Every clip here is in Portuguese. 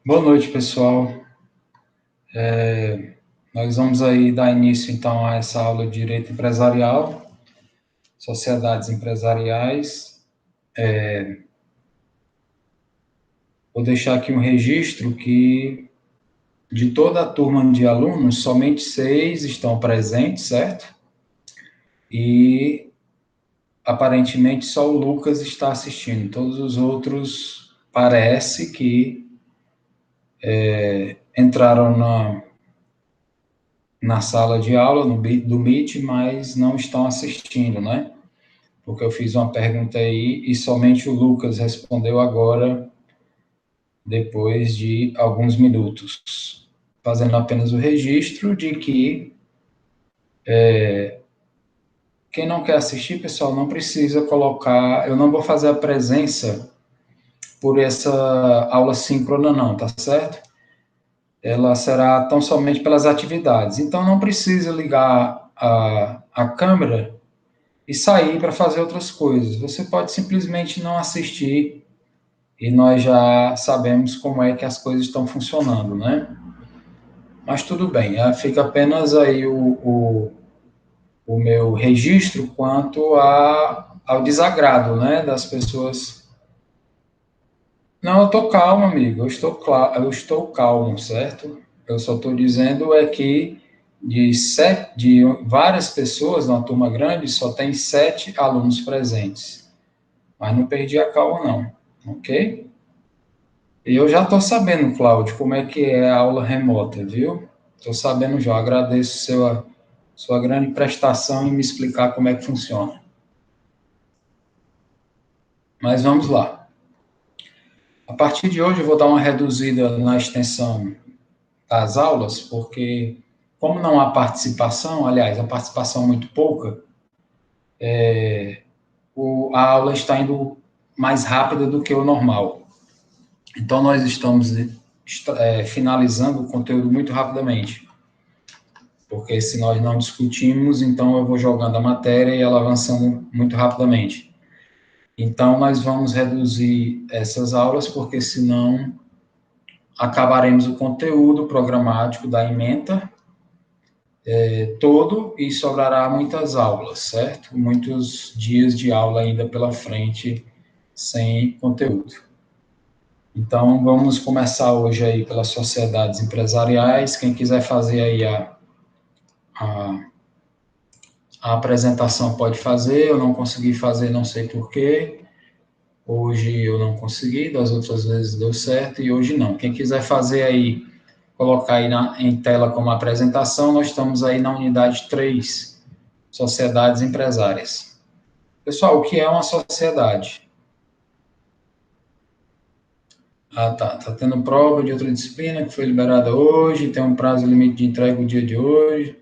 Boa noite, pessoal. Nós vamos aí dar início, então, a essa aula de Direito Empresarial, Sociedades Empresariais. Vou deixar aqui um registro que, de toda a turma de alunos, somente 6 estão presentes, certo? E, aparentemente, só o Lucas está assistindo. Todos os outros, parece que entraram na sala de aula, do Meet, mas não estão assistindo, né? Porque eu fiz uma pergunta aí e somente o Lucas respondeu agora, depois de alguns minutos, fazendo apenas o registro de que quem não quer assistir, pessoal, não precisa colocar, eu não vou fazer a presença por essa aula síncrona não, tá certo? Ela será tão somente pelas atividades, então não precisa ligar a câmera e sair para fazer outras coisas, você pode simplesmente não assistir e nós já sabemos como é que as coisas estão funcionando, né? Mas tudo bem, fica apenas aí o meu registro quanto ao desagrado, né, das pessoas. Não, eu estou calmo, amigo, eu estou calmo, certo? Eu só estou dizendo é que de várias pessoas na turma grande, só tem 7 alunos presentes. Mas não perdi a calma, não, ok? E eu já estou sabendo, Cláudio, como é que é a aula remota, viu? Estou sabendo já. Agradeço sua grande prestação em me explicar como é que funciona. Mas vamos lá. A partir de hoje eu vou dar uma reduzida na extensão das aulas, porque como não há participação, aliás, a participação é muito pouca, a aula está indo mais rápida do que o normal. Então nós estamos finalizando o conteúdo muito rapidamente. Porque se nós não discutimos, então eu vou jogando a matéria e ela avançando muito rapidamente. Então, nós vamos reduzir essas aulas, porque senão acabaremos o conteúdo programático da ementa todo e sobrará muitas aulas, certo? Muitos dias de aula ainda pela frente sem conteúdo. Então, vamos começar hoje aí pelas sociedades empresariais. Quem quiser fazer aí a a apresentação pode fazer, eu não consegui fazer, não sei porquê. Hoje eu não consegui, das outras vezes deu certo e hoje não. Quem quiser fazer aí, colocar aí em tela como apresentação, nós estamos aí na unidade 3, Sociedades Empresárias. Pessoal, o que é uma sociedade? Ah, tá. Tá tendo prova de outra disciplina que foi liberada hoje, tem um prazo limite de entrega o dia de hoje.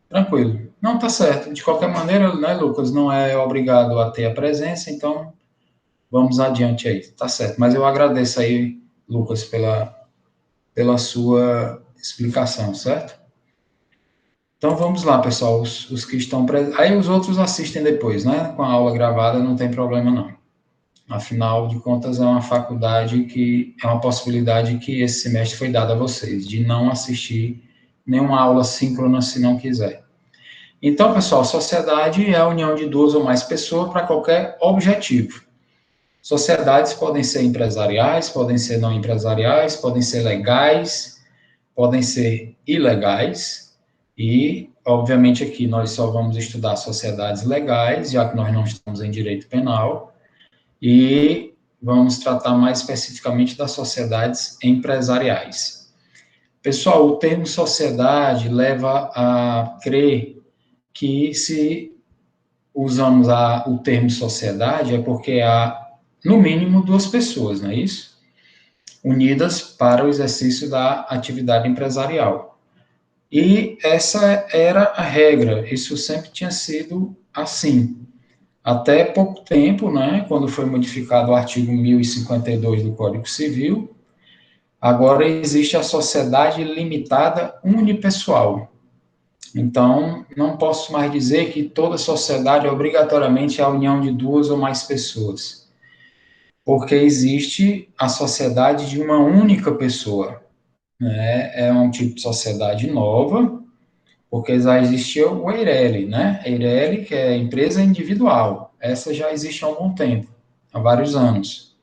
Tranquilo. Não, tá certo. De qualquer maneira, né, Lucas, não é obrigado a ter a presença, então vamos adiante aí. Tá certo. Mas eu agradeço aí, Lucas, pela sua explicação, certo? Então vamos lá, pessoal, os que estão presentes. Aí os outros assistem depois, né? Com a aula gravada não tem problema não. Afinal de contas, é uma faculdade que é uma possibilidade que esse semestre foi dada a vocês, de não assistir nenhuma aula síncrona se não quiser. Então, pessoal, sociedade é a união de duas ou mais pessoas para qualquer objetivo. Sociedades podem ser empresariais, podem ser não empresariais, podem ser legais, podem ser ilegais, e, obviamente, aqui nós só vamos estudar sociedades legais, já que nós não estamos em direito penal, e vamos tratar mais especificamente das sociedades empresariais. Pessoal, o termo sociedade leva a crer que se usamos o termo sociedade é porque há, no mínimo, duas pessoas, não é isso? Unidas para o exercício da atividade empresarial. E essa era a regra, isso sempre tinha sido assim. Até pouco tempo, né, quando foi modificado o artigo 1052 do Código Civil, agora existe a sociedade limitada unipessoal. Então, não posso mais dizer que toda sociedade é obrigatoriamente a união de duas ou mais pessoas. porque existe a sociedade de uma única pessoa, né? É um tipo de sociedade nova, porque já existia o EIRELI, né? EIRELI, que é empresa individual. Essa já existe há algum tempo, há vários anos.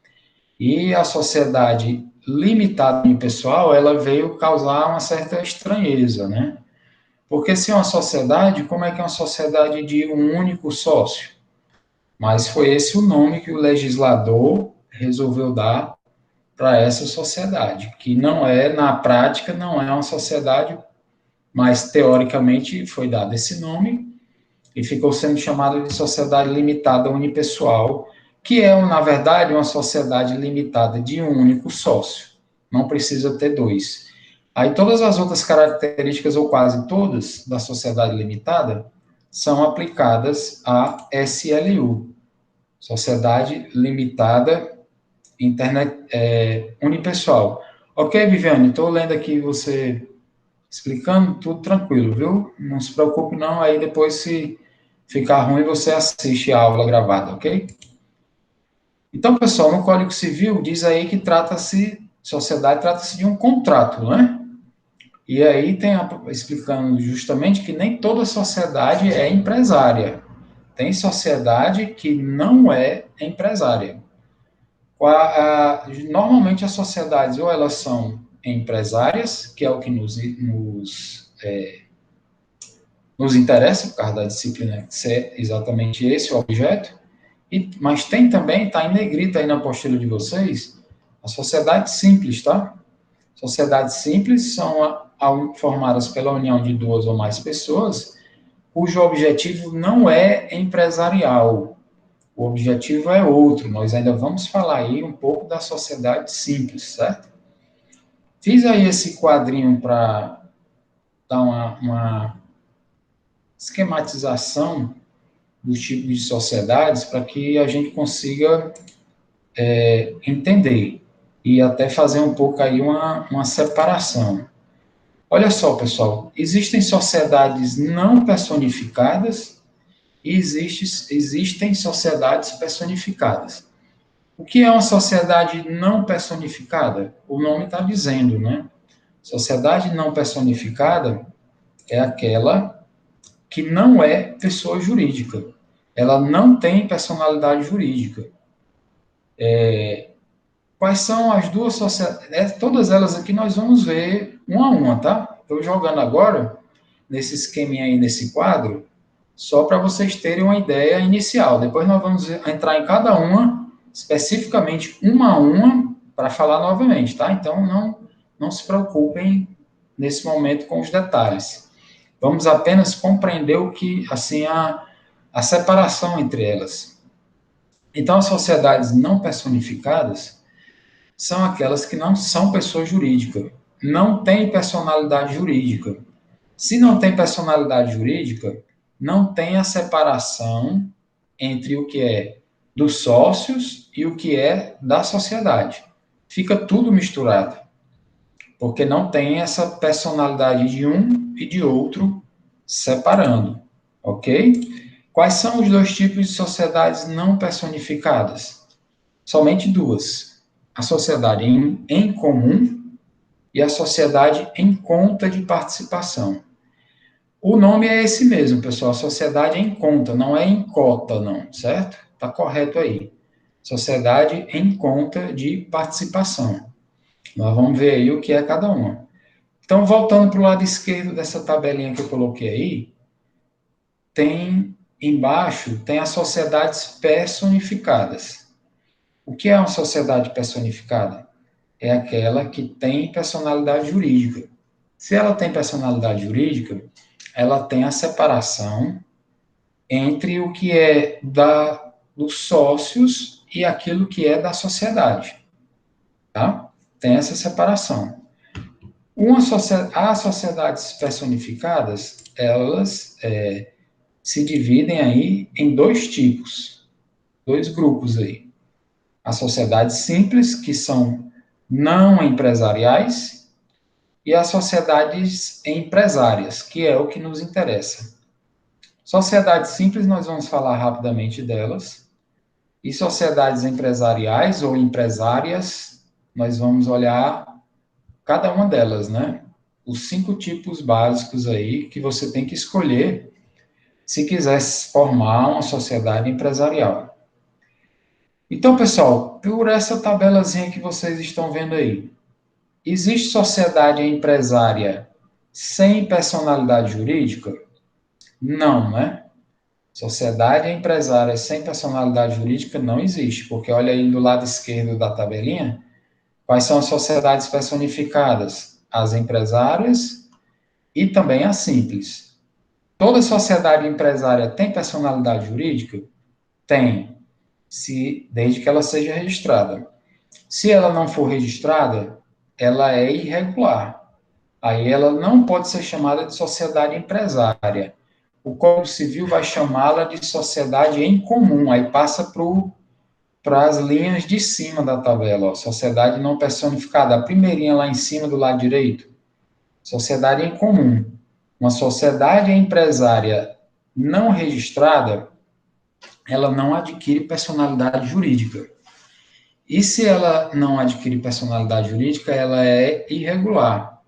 E a sociedade limitada pessoal, ela veio causar uma certa estranheza, né? Porque se é uma sociedade, como é que é uma sociedade de um único sócio? Mas foi esse o nome que o legislador resolveu dar para essa sociedade, que não é, na prática, não é uma sociedade, mas teoricamente foi dado esse nome e ficou sendo chamada de sociedade limitada unipessoal, que é, na verdade, uma sociedade limitada de um único sócio. Não precisa ter dois. Aí todas as outras características, ou quase todas, da sociedade limitada, são aplicadas à SLU, Sociedade Limitada Internet Unipessoal. Ok, Viviane, estou lendo aqui você explicando, tudo tranquilo, viu? Não se preocupe não, aí depois se ficar ruim você assiste a aula gravada, ok? Então, pessoal, no Código Civil diz aí que sociedade trata-se de um contrato, né? E aí tem explicando justamente que nem toda sociedade é empresária. Tem sociedade que não é empresária. Normalmente as sociedades ou elas são empresárias, que é o que nos interessa, por causa da disciplina, que é exatamente esse o objeto, mas tem também, está em negrito aí na apostila de vocês, a sociedade simples, tá? Sociedades simples são formadas pela união de duas ou mais pessoas, cujo objetivo não é empresarial. O objetivo é outro. Nós ainda vamos falar aí um pouco da sociedade simples, certo? Fiz aí esse quadrinho para dar uma esquematização dos tipos de sociedades para que a gente consiga entender e até fazer um pouco aí uma separação. Olha só, pessoal, existem sociedades não personificadas e existem sociedades personificadas. O que é uma sociedade não personificada? O nome está dizendo, né? Sociedade não personificada é aquela que não é pessoa jurídica. Ela não tem personalidade jurídica. Quais são as duas sociedades? Todas elas aqui nós vamos ver uma a uma, tá? Estou jogando agora, nesse esqueminha aí, nesse quadro, só para vocês terem uma ideia inicial. Depois nós vamos entrar em cada uma, especificamente uma a uma, para falar novamente, tá? Então não se preocupem nesse momento com os detalhes. Vamos apenas compreender o que, assim, a separação entre elas. Então, as sociedades não personificadas são aquelas que não são pessoa jurídica, não têm personalidade jurídica. Se não tem personalidade jurídica, não tem a separação entre o que é dos sócios e o que é da sociedade. Fica tudo misturado, porque não tem essa personalidade de um e de outro separando, ok? Quais são os dois tipos de sociedades não personificadas? Somente duas: a sociedade em comum e a sociedade em conta de participação. O nome é esse mesmo, pessoal. Sociedade em conta, não é em cota, não, certo? Tá correto aí. Sociedade em conta de participação. Nós vamos ver aí o que é cada uma. Então, voltando para o lado esquerdo dessa tabelinha que eu coloquei aí, tem embaixo tem as sociedades personificadas. O que é uma sociedade personificada? É aquela que tem personalidade jurídica. Se ela tem personalidade jurídica, ela tem a separação entre o que é dos sócios e aquilo que é da sociedade. Tá? Tem essa separação. As sociedades personificadas, elas se dividem aí em dois tipos, dois grupos aí. As sociedades simples, que são não empresariais, e as sociedades empresárias, que é o que nos interessa. Sociedades simples, nós vamos falar rapidamente delas. E sociedades empresariais ou empresárias, nós vamos olhar cada uma delas, né? Os 5 tipos básicos aí que você tem que escolher se quiser formar uma sociedade empresarial. Então, pessoal, por essa tabelazinha que vocês estão vendo aí, existe sociedade empresária sem personalidade jurídica? Não, né? Sociedade empresária sem personalidade jurídica não existe, porque olha aí do lado esquerdo da tabelinha, quais são as sociedades personificadas? As empresárias e também as simples. Toda sociedade empresária tem personalidade jurídica? Tem, desde que ela seja registrada. Se ela não for registrada, ela é irregular. Aí ela não pode ser chamada de sociedade empresária. O Código Civil vai chamá-la de sociedade em comum, aí passa para as linhas de cima da tabela, ó, sociedade não personificada, a primeirinha lá em cima do lado direito, sociedade em comum. Uma sociedade empresária não registrada, ela não adquire personalidade jurídica. E se ela não adquire personalidade jurídica, ela é irregular.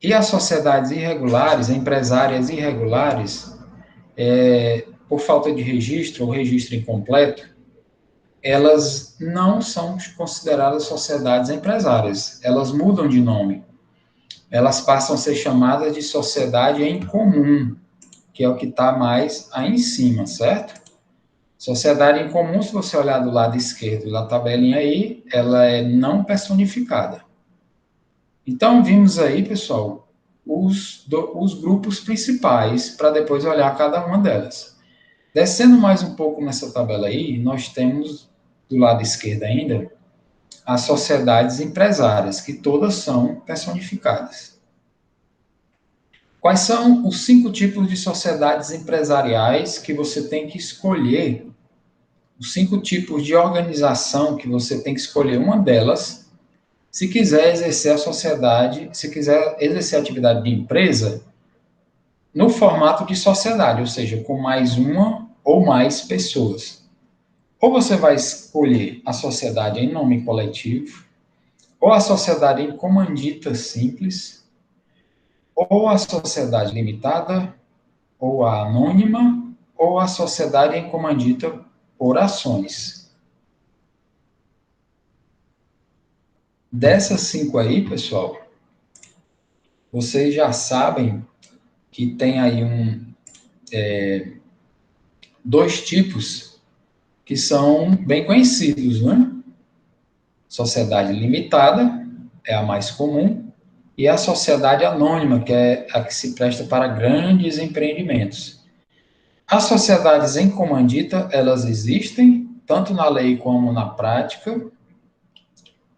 E as sociedades irregulares, empresárias irregulares, por falta de registro ou registro incompleto, elas não são consideradas sociedades empresárias. Elas mudam de nome. Elas passam a ser chamadas de sociedade em comum, que é o que está mais aí em cima, certo? Sociedade em comum, se você olhar do lado esquerdo da tabelinha aí, ela é não personificada. Então, vimos aí, pessoal, os grupos principais, para depois olhar cada uma delas. Descendo mais um pouco nessa tabela aí, nós temos, do lado esquerdo ainda, as sociedades empresárias, que todas são personificadas. Quais são os 5 tipos de sociedades empresariais que você tem que escolher? Os 5 tipos de organização que você tem que escolher uma delas, se quiser exercer a sociedade, se quiser exercer a atividade de empresa, no formato de sociedade, ou seja, com mais uma ou mais pessoas. Ou você vai escolher a sociedade em nome coletivo, ou a sociedade em comandita simples, ou a sociedade limitada, ou a anônima, ou a sociedade em comandita por ações. Dessas 5 aí, pessoal, vocês já sabem que tem aí dois tipos que são bem conhecidos, né? Sociedade limitada é a mais comum, e a sociedade anônima, que é a que se presta para grandes empreendimentos. As sociedades em comandita, elas existem, tanto na lei como na prática,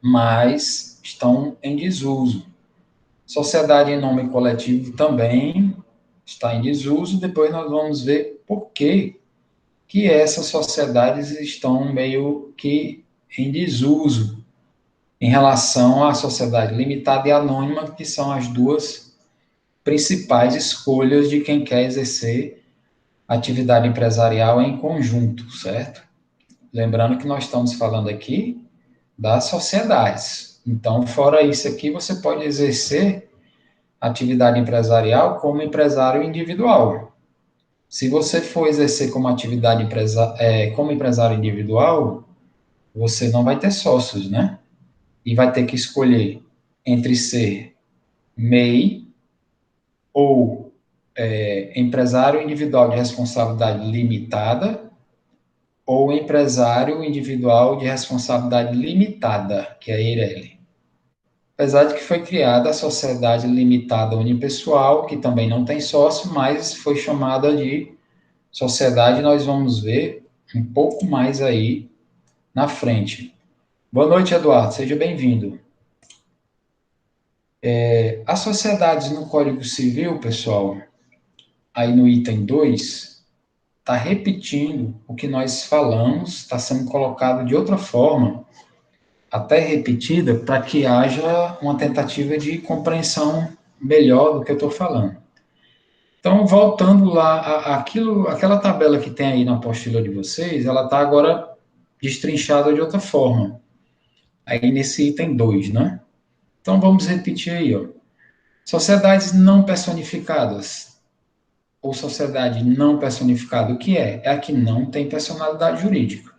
mas estão em desuso. Sociedade em nome coletivo também está em desuso, depois nós vamos ver por que essas sociedades estão meio que em desuso em relação à sociedade limitada e anônima, que são as duas principais escolhas de quem quer exercer atividade empresarial em conjunto, certo? Lembrando que nós estamos falando aqui das sociedades. Então, fora isso aqui, você pode exercer atividade empresarial como empresário individual. Se você for exercer como atividade como empresário individual, você não vai ter sócios, né? E vai ter que escolher entre ser MEI ou empresário individual de responsabilidade limitada ou empresário individual de responsabilidade limitada, que é a EIRELI. Apesar de que foi criada a sociedade limitada unipessoal, que também não tem sócio, mas foi chamada de sociedade, nós vamos ver um pouco mais aí na frente. Boa noite, Eduardo, seja bem-vindo. As sociedades no Código Civil, pessoal, aí no item 2, está repetindo o que nós falamos, está sendo colocado de outra forma, até repetida, para que haja uma tentativa de compreensão melhor do que eu estou falando. Então, voltando lá, aquela tabela que tem aí na apostila de vocês, ela está agora destrinchada de outra forma. Aí nesse item 2, né? Então vamos repetir aí, ó. Sociedades não personificadas, ou sociedade não personificada, o que é? É a que não tem personalidade jurídica.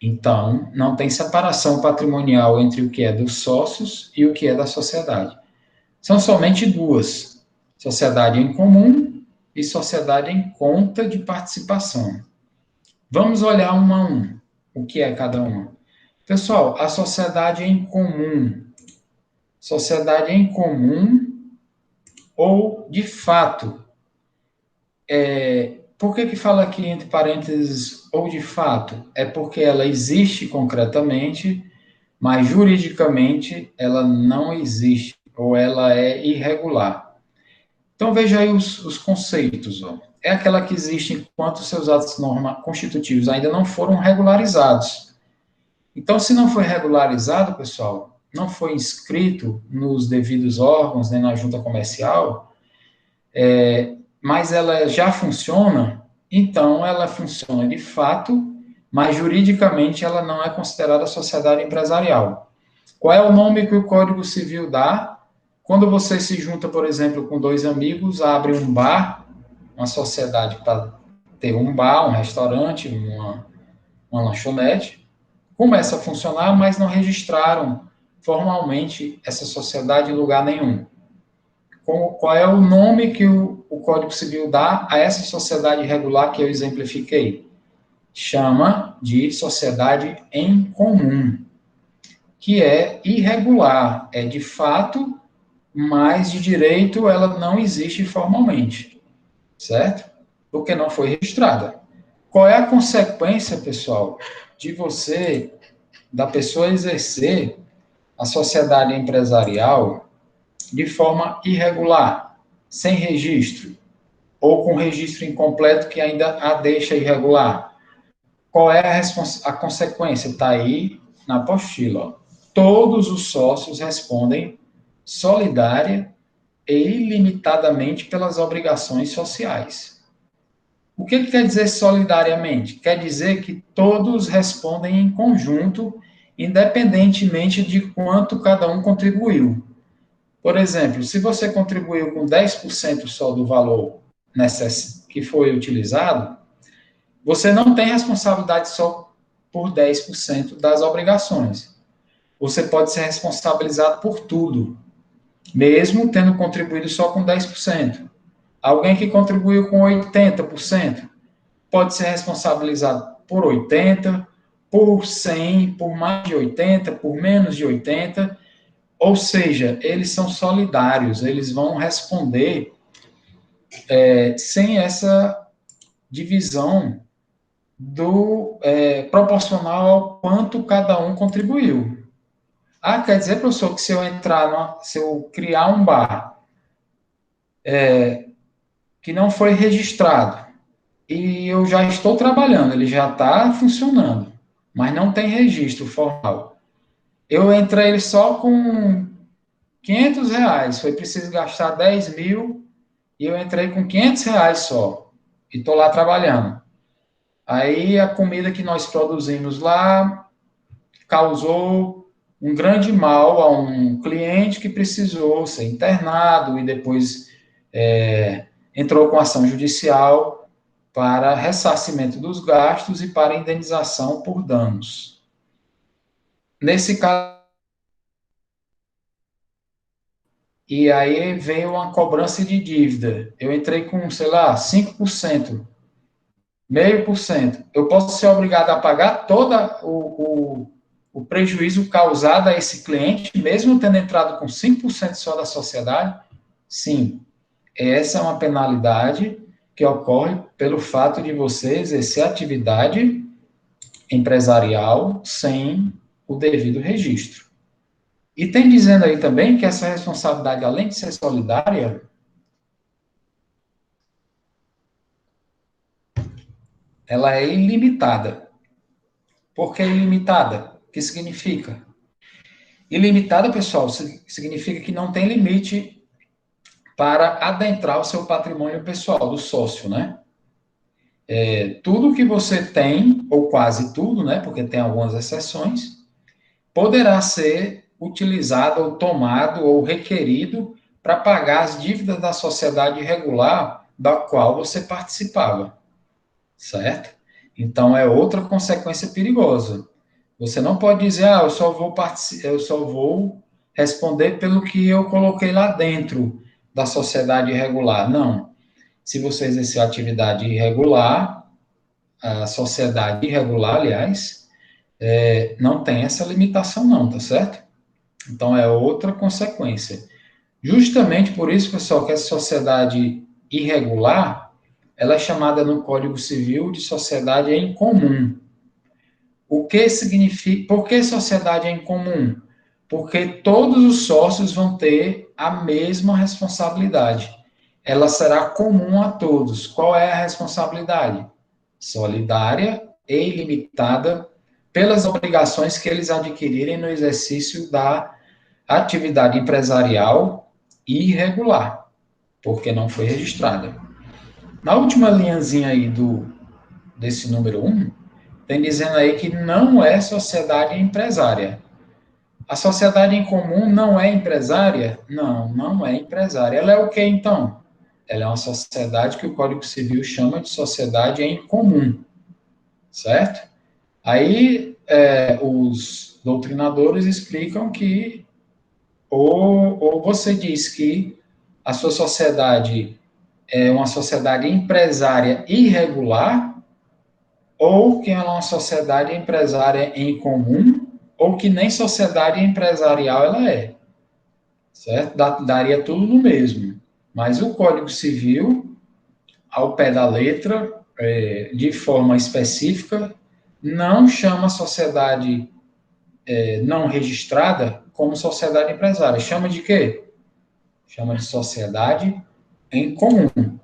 Então, não tem separação patrimonial entre o que é dos sócios e o que é da sociedade. São somente duas: sociedade em comum e sociedade em conta de participação. Vamos olhar uma a um. O que é cada uma? Pessoal, a sociedade em comum. Sociedade em comum ou de fato. Por que fala aqui entre parênteses ou de fato? É porque ela existe concretamente, mas juridicamente ela não existe, ou ela é irregular. Então veja aí os conceitos. Ó. É aquela que existe enquanto seus atos constitutivos ainda não foram regularizados. Então, se não foi regularizado, pessoal, não foi inscrito nos devidos órgãos, nem na junta comercial, mas ela já funciona, então ela funciona de fato, mas juridicamente ela não é considerada sociedade empresarial. Qual é o nome que o Código Civil dá quando você se junta, por exemplo, com dois amigos, abre um bar, uma sociedade para ter um bar, um restaurante, uma lanchonete, começa a funcionar, mas não registraram formalmente essa sociedade em lugar nenhum. Qual é o nome que o Código Civil dá a essa sociedade irregular que eu exemplifiquei? Chama de sociedade em comum, que é irregular, é de fato, mas de direito ela não existe formalmente, certo? Porque não foi registrada. Qual é a consequência, pessoal, de você, da pessoa exercer a sociedade empresarial de forma irregular, sem registro, ou com registro incompleto que ainda a deixa irregular? Qual é a consequência? Está aí na apostila. Ó. Todos os sócios respondem solidária e ilimitadamente pelas obrigações sociais. O que quer dizer solidariamente? Quer dizer que todos respondem em conjunto, independentemente de quanto cada um contribuiu. Por exemplo, se você contribuiu com 10% só do valor que foi utilizado, você não tem responsabilidade só por 10% das obrigações. Você pode ser responsabilizado por tudo, mesmo tendo contribuído só com 10%. Alguém que contribuiu com 80% pode ser responsabilizado por 80%, por 100%, por mais de 80%, por menos de 80%. Ou seja, eles são solidários, eles vão responder sem essa divisão proporcional ao quanto cada um contribuiu. Ah, quer dizer, professor, que se eu criar um bar que não foi registrado e eu já estou trabalhando, ele já está funcionando, mas não tem registro formal. Eu entrei só com R$ 500, foi preciso gastar 10 mil e eu entrei com R$ 500 só e estou lá trabalhando. Aí a comida que nós produzimos lá causou um grande mal a um cliente que precisou ser internado e depois entrou com ação judicial para ressarcimento dos gastos e para indenização por danos. Nesse caso, e aí veio uma cobrança de dívida. Eu entrei com, sei lá, 5%, 0,5%. Eu posso ser obrigado a pagar todo o prejuízo causado a esse cliente, mesmo tendo entrado com 5% só da sociedade? Sim. Essa é uma penalidade que ocorre pelo fato de você exercer atividade empresarial sem o devido registro. E tem dizendo aí também que essa responsabilidade, além de ser solidária, ela é ilimitada. Por que ilimitada? O que significa? Ilimitada, pessoal, significa que não tem limite para adentrar o seu patrimônio pessoal, do sócio, né? tudo que você tem, ou quase tudo, né, porque tem algumas exceções, poderá ser utilizado ou tomado ou requerido para pagar as dívidas da sociedade regular da qual você participava, certo? Então é outra consequência perigosa. Você não pode dizer, eu só vou responder pelo que eu coloquei lá dentro da sociedade regular. Não. Se você exercer atividade irregular, a sociedade irregular, aliás, não tem essa limitação não, tá certo? Então é outra consequência. Justamente por isso, pessoal, que essa sociedade irregular, ela é chamada no Código Civil de sociedade em comum. O que significa? Por que sociedade em comum? Porque todos os sócios vão ter a mesma responsabilidade. Ela será comum a todos. Qual é a responsabilidade? Solidária e ilimitada pelas obrigações que eles adquirirem no exercício da atividade empresarial irregular, porque não foi registrada. Na última linhazinha aí desse número 1, tem dizendo aí que não é sociedade empresária. A sociedade em comum não é empresária? Não, não é empresária. Ela é o que então? Ela é uma sociedade que o Código Civil chama de sociedade em comum, certo? Aí os doutrinadores explicam que ou você diz que a sua sociedade é uma sociedade empresária irregular, ou que ela é uma sociedade empresária em comum, ou que nem sociedade empresarial ela é, certo? Daria tudo no mesmo. Mas o Código Civil, ao pé da letra, de forma específica, não chama a sociedade não registrada como sociedade empresária. Chama de quê? Chama de sociedade em comum.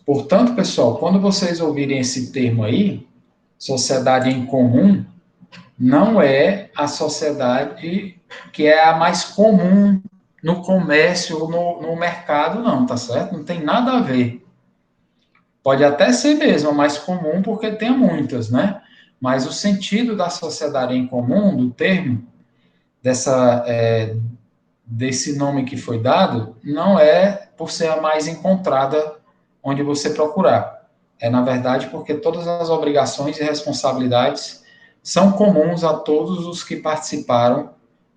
Portanto, pessoal, quando vocês ouvirem esse termo aí, sociedade em comum, não é a sociedade que é a mais comum no comércio, no mercado, não, tá certo? Não tem nada a ver. Pode até ser mesmo a mais comum, porque tem muitas, né? Mas o sentido da sociedade em comum, do termo, desse nome que foi dado, não é por ser a mais encontrada onde você procurar. É, na verdade, porque todas as obrigações e responsabilidades são comuns a todos os que participaram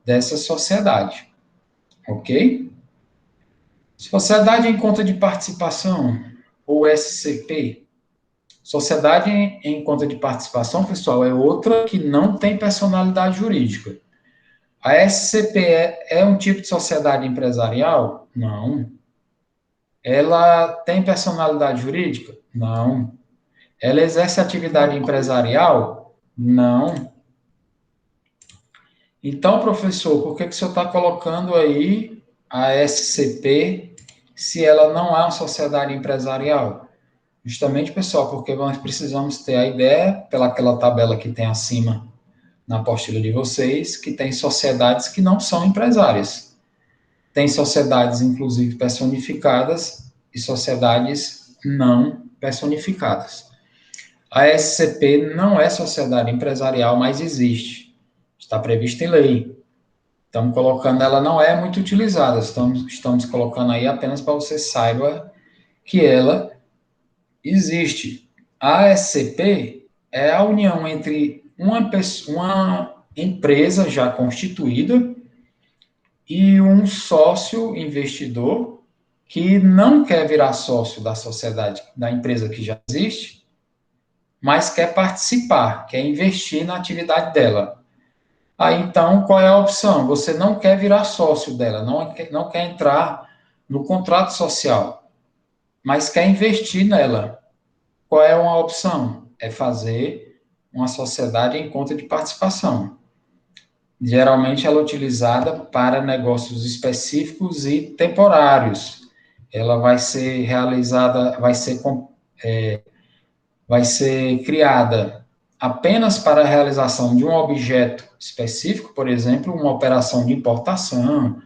dessa sociedade. Ok? Sociedade em conta de participação, ou SCP. Sociedade em conta de participação, pessoal, é outra que não tem personalidade jurídica. A SCP é um tipo de sociedade empresarial? Não. Ela tem personalidade jurídica? Não. Ela exerce atividade empresarial? Não. Então, professor, por que o senhor está colocando aí a SCP se ela não é uma sociedade empresarial? Justamente, pessoal, porque nós precisamos ter a ideia, pelaquela tabela que tem acima na apostila de vocês, que tem sociedades que não são empresárias. Tem sociedades, inclusive, personificadas e sociedades não personificadas. A SCP não é sociedade empresarial, mas existe. Está prevista em lei. Estamos colocando, ela não é muito utilizada, estamos colocando aí apenas para você saiba que ela existe. A SCP é a união entre uma empresa já constituída e um sócio investidor que não quer virar sócio da sociedade, da empresa que já existe, mas quer participar, quer investir na atividade dela. Aí, então, qual é a opção? Você não quer virar sócio dela, não quer entrar no contrato social, mas quer investir nela. Qual é uma opção? É fazer uma sociedade em conta de participação. Geralmente ela é utilizada para negócios específicos e temporários. Ela vai ser realizada, vai ser criada apenas para a realização de um objeto específico, por exemplo, uma operação de importação,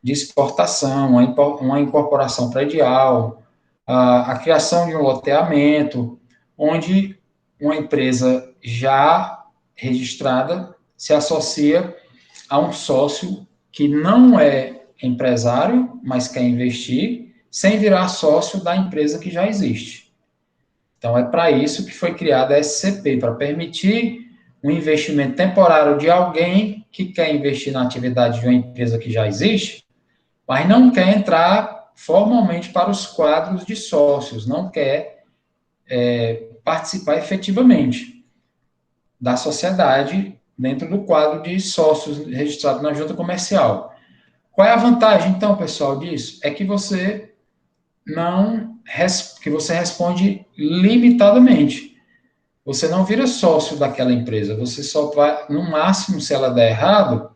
de exportação, uma incorporação predial, a criação de um loteamento, onde uma empresa já registrada se associa a um sócio que não é empresário, mas quer investir, sem virar sócio da empresa que já existe. Então, é para isso que foi criada a SCP, para permitir um investimento temporário de alguém que quer investir na atividade de uma empresa que já existe, mas não quer entrar formalmente para os quadros de sócios, não quer participar efetivamente da sociedade dentro do quadro de sócios registrado na junta comercial. Qual é a vantagem, então, pessoal, disso? É que você responde limitadamente. Você não vira sócio daquela empresa, você só vai, no máximo, se ela der errado,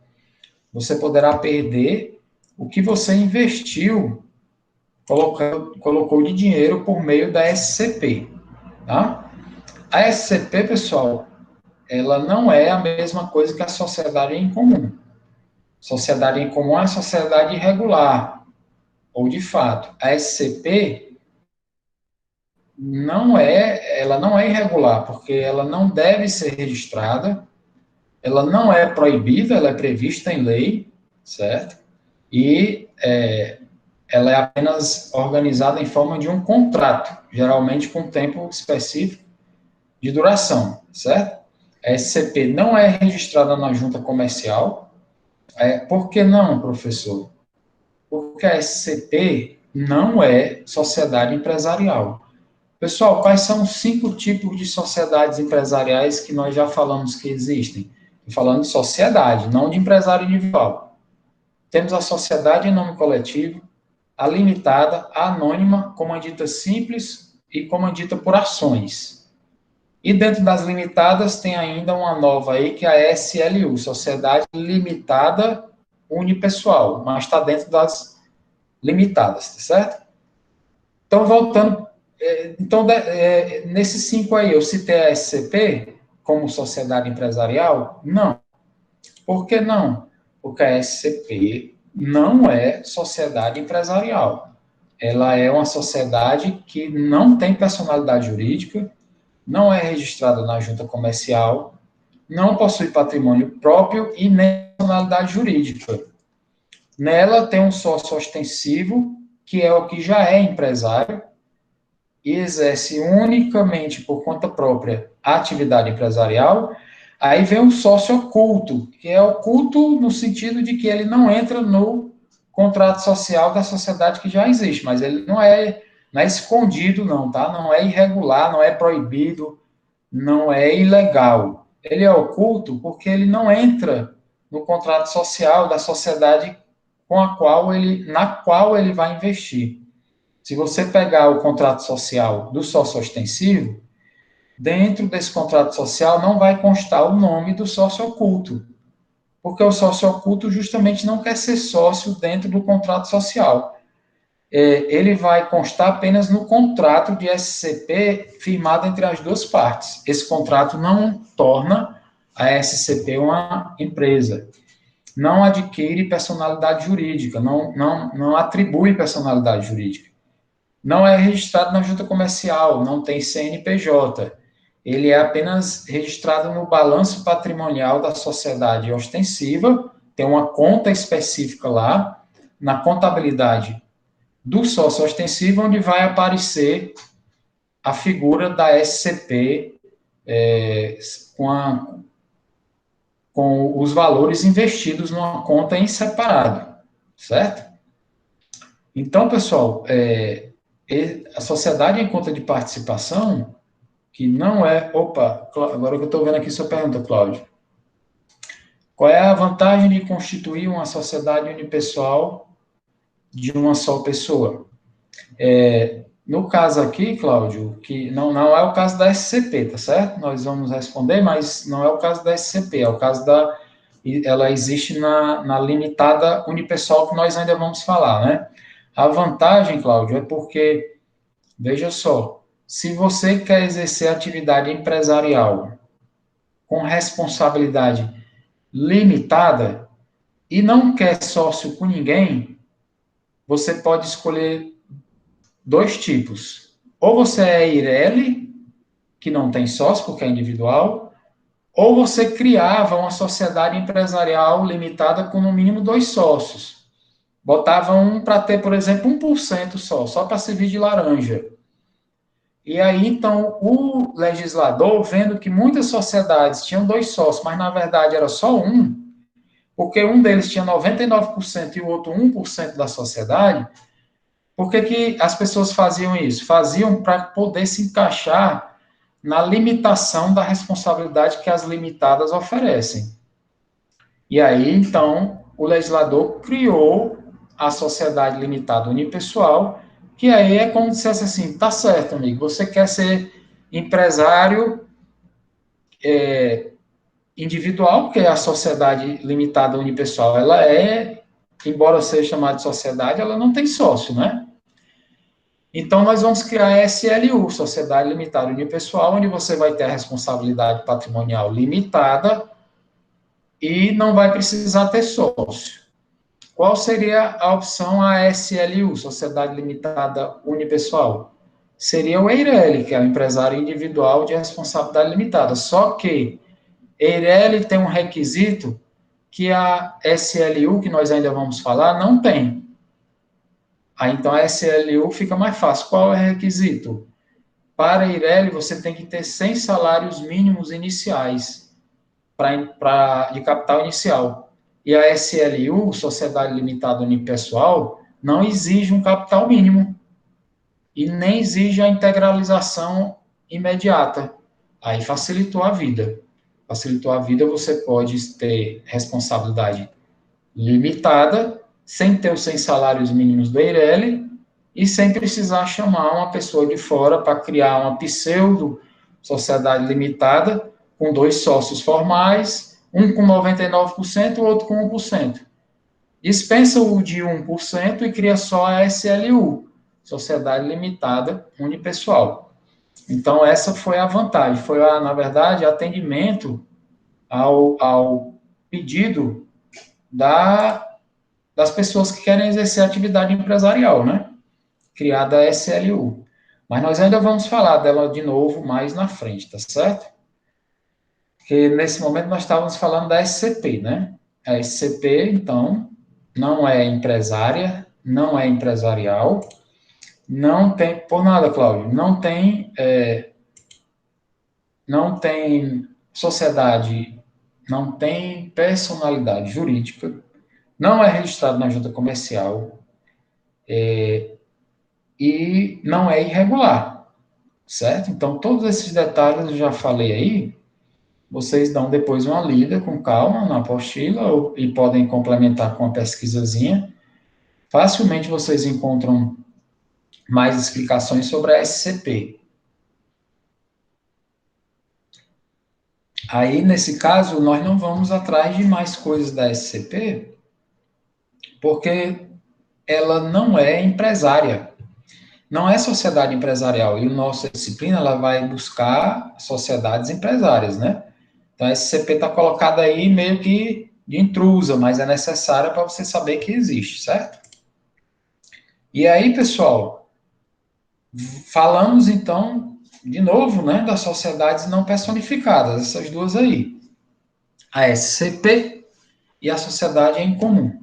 você poderá perder o que você investiu, colocou de dinheiro por meio da SCP, tá? A SCP, pessoal, ela não é a mesma coisa que a sociedade em comum. Sociedade em comum é a sociedade irregular, ou de fato. A SCP ela não é irregular, porque ela não deve ser registrada, ela não é proibida, ela é prevista em lei, certo? E ela é apenas organizada em forma de um contrato, geralmente com tempo específico de duração, certo? A SCP não é registrada na junta comercial. Por que não, professor? Porque a SCP não é sociedade empresarial. Pessoal, quais são os 5 tipos de sociedades empresariais que nós já falamos que existem? Estou falando de sociedade, não de empresário individual. Temos a sociedade em nome coletivo, a limitada, a anônima, comandita simples e comandita por ações. E dentro das limitadas tem ainda uma nova aí, que é a SLU, Sociedade Limitada Unipessoal, mas está dentro das limitadas, tá certo? Então, voltando, nesses 5 aí, eu citei a SCP como sociedade empresarial? Não. Por que não? Porque a SCP não é sociedade empresarial. Ela é uma sociedade que não tem personalidade jurídica, não é registrada na junta comercial, não possui patrimônio próprio e nem personalidade jurídica. Nela tem um sócio ostensivo, que é o que já é empresário, e exerce unicamente por conta própria a atividade empresarial. Aí vem um sócio oculto, que é oculto no sentido de que ele não entra no contrato social da sociedade que já existe, mas ele não é escondido, não, tá? Não é irregular, não é proibido, não é ilegal. Ele é oculto porque ele não entra no contrato social da sociedade na qual ele vai investir. Se você pegar o contrato social do sócio ostensivo, dentro desse contrato social não vai constar o nome do sócio oculto, porque o sócio oculto justamente não quer ser sócio dentro do contrato social. Ele vai constar apenas no contrato de SCP firmado entre as duas partes. Esse contrato não torna a SCP uma empresa, não adquire personalidade jurídica, não atribui personalidade jurídica. Não é registrado na junta comercial, não tem CNPJ. Ele é apenas registrado no balanço patrimonial da sociedade ostensiva, tem uma conta específica lá, na contabilidade do sócio ostensivo, onde vai aparecer a figura da SCP com os valores investidos numa conta em separado, certo? Então, pessoal, a sociedade em conta de participação, que não é... Opa, agora que eu estou vendo aqui sua pergunta, Cláudio. Qual é a vantagem de constituir uma sociedade unipessoal de uma só pessoa? No caso aqui, Cláudio, que não é o caso da SCP, tá certo? Nós vamos responder, mas não é o caso da SCP, é o caso ela existe na limitada unipessoal que nós ainda vamos falar, né? A vantagem, Cláudio, é porque, veja só, se você quer exercer atividade empresarial com responsabilidade limitada e não quer sócio com ninguém, você pode escolher 2 tipos. Ou você é Eireli, que não tem sócio, porque é individual, ou você criava uma sociedade empresarial limitada com no mínimo 2 sócios. Botava um para ter, por exemplo, 1% só para servir de laranja. E aí, então, o legislador, vendo que muitas sociedades tinham 2 sócios, mas na verdade era só um, porque um deles tinha 99% e o outro 1% da sociedade, por que, que as pessoas faziam isso? Faziam para poder se encaixar na limitação da responsabilidade que as limitadas oferecem. E aí, então, o legislador criou a sociedade limitada unipessoal, que aí é como se dissesse assim, tá certo, amigo, você quer ser empresário individual, porque a sociedade limitada unipessoal, ela é, embora seja chamada de sociedade, ela não tem sócio, né? Então, nós vamos criar a SLU, Sociedade Limitada Unipessoal, onde você vai ter a responsabilidade patrimonial limitada e não vai precisar ter sócio. Qual seria a opção ASLU, Sociedade Limitada Unipessoal? Seria o EIRELI, que é o empresário individual de responsabilidade limitada. Só que EIRELI tem um requisito que a SLU, que nós ainda vamos falar, não tem. Aí, então, a SLU fica mais fácil. Qual é o requisito? Para a EIRELI, você tem que ter 100 salários mínimos iniciais de capital inicial. E a SLU, Sociedade Limitada Unipessoal, não exige um capital mínimo e nem exige a integralização imediata. Aí facilitou a vida. Facilitou a vida, você pode ter responsabilidade limitada, sem ter os 100 salários mínimos do EIRELI e sem precisar chamar uma pessoa de fora para criar uma pseudo sociedade limitada com 2 sócios formais, um com 99% e o outro com 1%. Dispensa o de 1% e cria só a SLU, Sociedade Limitada Unipessoal. Então, essa foi a vantagem. Foi, na verdade, atendimento ao pedido das pessoas que querem exercer atividade empresarial, né? Criada a SLU. Mas nós ainda vamos falar dela de novo mais na frente, tá certo? Porque nesse momento nós estávamos falando da SCP, né? A SCP, então, não é empresária, não é empresarial, não tem, por nada, Cláudio, não tem sociedade, não tem personalidade jurídica, não é registrado na junta comercial e não é irregular, certo? Então, todos esses detalhes eu já falei aí, vocês dão depois uma lida com calma na apostila e podem complementar com uma pesquisazinha. Facilmente vocês encontram mais explicações sobre a SCP. Aí, nesse caso, nós não vamos atrás de mais coisas da SCP, porque ela não é empresária, não é sociedade empresarial, e a nossa disciplina ela vai buscar sociedades empresárias, né? Então, a SCP está colocada aí meio que de intrusa, mas é necessária para você saber que existe, certo? E aí, pessoal, falamos então, de novo, né, das sociedades não personificadas, essas duas aí. A SCP e a sociedade em comum.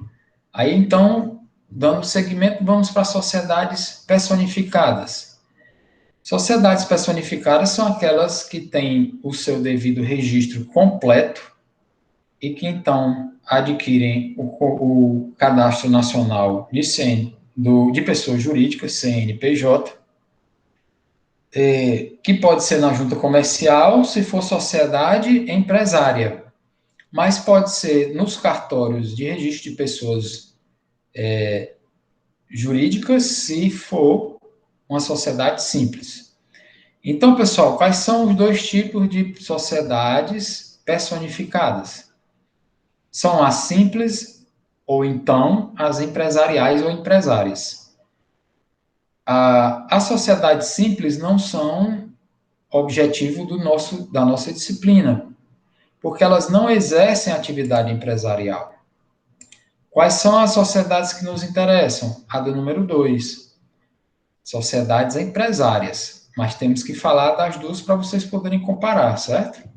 Aí, então, dando seguimento, vamos para sociedades personificadas. Sociedades personificadas são aquelas que têm o seu devido registro completo e que, então, adquirem o Cadastro Nacional de Pessoas Jurídicas, CNPJ, que pode ser na junta comercial, se for sociedade empresária, mas pode ser nos cartórios de registro de pessoas jurídicas, se for uma sociedade simples. Então, pessoal, quais são os dois tipos de sociedades personificadas? São as simples ou então as empresariais ou empresárias. As sociedades simples não são objetivo da nossa disciplina, porque elas não exercem atividade empresarial. Quais são as sociedades que nos interessam? A do número 2, sociedades empresárias. mas temos que falar das duas para vocês poderem comparar, certo?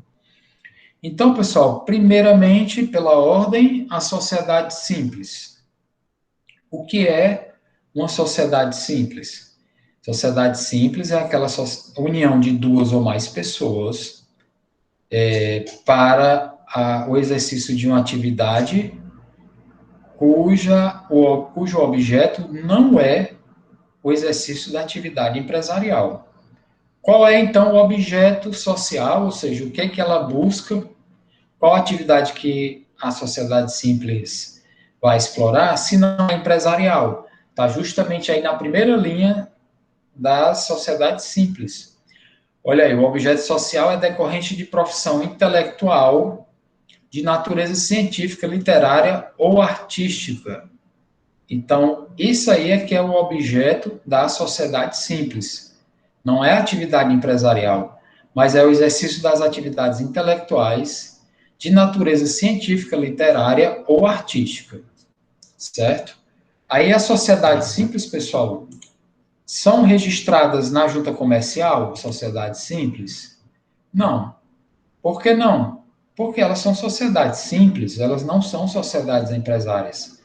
Então, pessoal, primeiramente, pela ordem, a sociedade simples. O que é uma sociedade simples? Sociedade simples é aquela união de duas ou mais pessoas para o exercício de uma atividade cujo objeto não é o exercício da atividade empresarial. Qual é, então, o objeto social, ou seja, o que é que ela busca, qual a atividade que a sociedade simples vai explorar, se não é empresarial? Está justamente aí na primeira linha da sociedade simples. Olha aí, o objeto social é decorrente de profissão intelectual de natureza científica, literária ou artística. Então, isso aí é que é o objeto da sociedade simples. Não é a atividade empresarial, mas é o exercício das atividades intelectuais de natureza científica, literária ou artística, certo? Aí a sociedade simples, pessoal, são registradas na junta comercial, sociedade simples? Não. Por que não? Porque elas são sociedades simples, elas não são sociedades empresárias.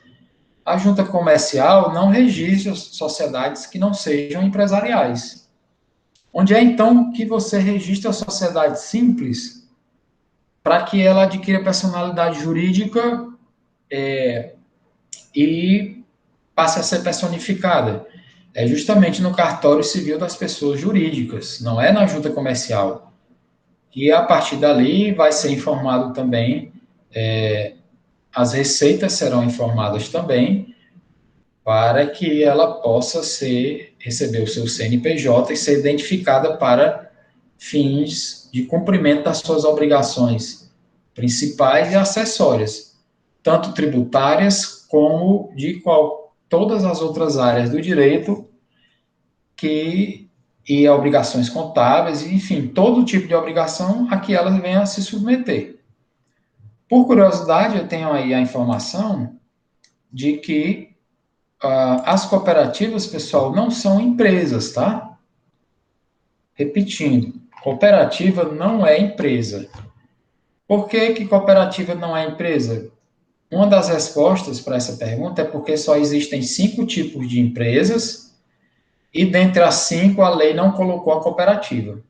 A junta comercial não registra sociedades que não sejam empresariais. Onde é então que você registra a sociedade simples para que ela adquira personalidade jurídica e passe a ser personificada? É justamente no cartório civil das pessoas jurídicas, não é na junta comercial. E a partir dali vai ser informado também, as receitas serão informadas também, para que ela possa receber o seu CNPJ e ser identificada para fins de cumprimento das suas obrigações principais e acessórias, tanto tributárias como de todas as outras áreas do direito e obrigações contábeis, enfim, todo tipo de obrigação a que elas venham a se submeter. Por curiosidade, eu tenho aí a informação de que as cooperativas, pessoal, não são empresas, tá? Repetindo, cooperativa não é empresa. Por que que cooperativa não é empresa? Uma das respostas para essa pergunta é porque só existem 5 tipos de empresas e dentre as 5 a lei não colocou a cooperativa.